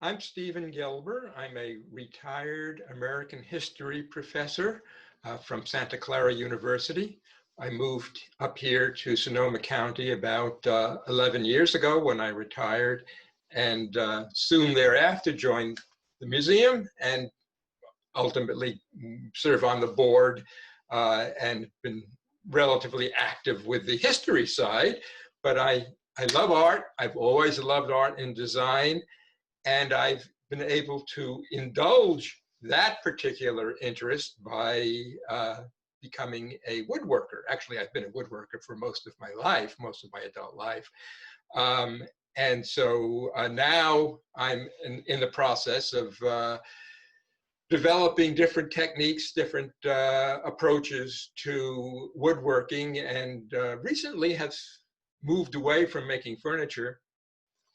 I'm Steven Gelber. I'm a retired American history professor from Santa Clara University. I moved up here to Sonoma County about 11 years ago when I retired, and soon thereafter joined the museum and ultimately serve on the board and been relatively active with the history side. But I love art. I've always loved art and design. And I've been able to indulge that particular interest by becoming a woodworker. Actually, I've been a woodworker for most of my life, most of my adult life. And so now I'm in the process of developing different techniques, different approaches to woodworking, and recently have moved away from making furniture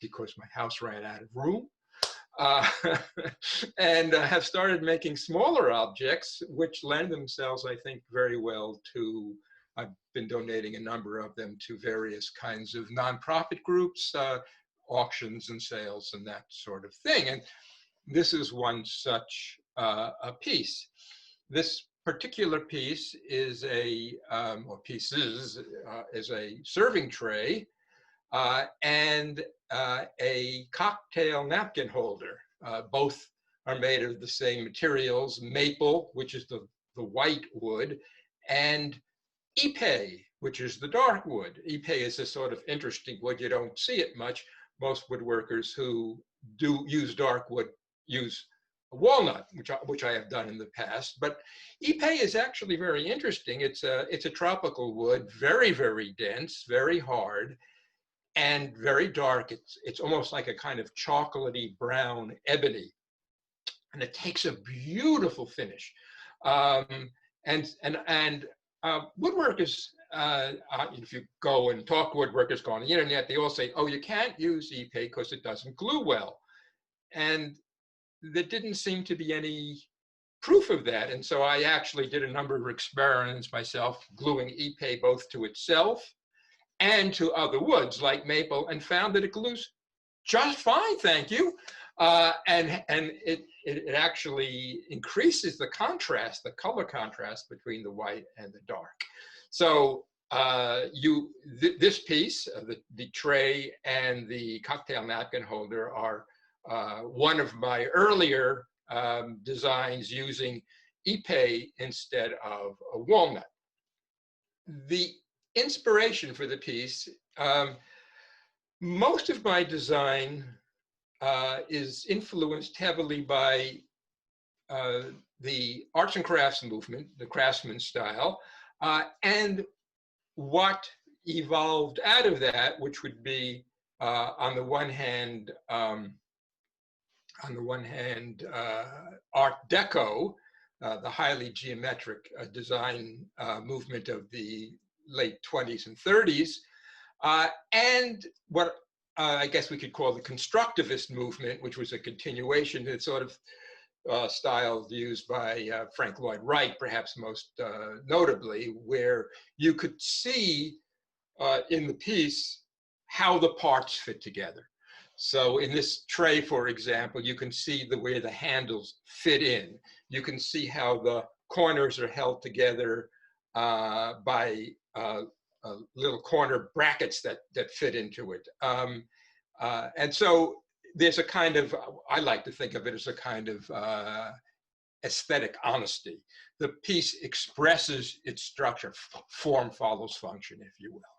because my house ran out of room. Uh, and have started making smaller objects, which lend themselves, I think, very well to, I've been donating a number of them to various kinds of nonprofit groups, auctions and sales and that sort of thing. And this is one such a piece. This particular piece is is a serving tray and a cocktail napkin holder. Both are made of the same materials, maple, which is the white wood, and ipe, which is the dark wood. Ipe is a sort of interesting wood. You don't see it much. Most woodworkers who do use dark wood use walnut, which I have done in the past. But ipe is actually very interesting. It's a tropical wood, very, very dense, very hard, and very dark. It's almost like a kind of chocolatey brown ebony, and it takes a beautiful finish. Woodworkers, if you go and talk to woodworkers, go on the internet, they all say, "Oh, you can't use ipe because it doesn't glue well," and there didn't seem to be any proof of that. And so I actually did a number of experiments myself, gluing ipe both to itself and to other woods like maple, and found that it glues just fine, thank you. And it actually increases the contrast, the color contrast between the white and the dark. So this piece, the tray and the cocktail napkin holder, are one of my earlier designs using ipe instead of a walnut. The inspiration for the piece, most of my design is influenced heavily by the arts and crafts movement, the craftsman style, and what evolved out of that, which would be on the one hand, Art Deco, the highly geometric design movement of the late 20s and 30s, and what I guess we could call the constructivist movement, which was a continuation of sort of styles used by Frank Lloyd Wright, perhaps most notably, where you could see in the piece how the parts fit together. So in this tray, for example, you can see where the handles fit in. You can see how the corners are held together by little corner brackets that fit into it. And so there's a kind of, I like to think of it as a kind of aesthetic honesty. The piece expresses its structure. Form follows function, if you will.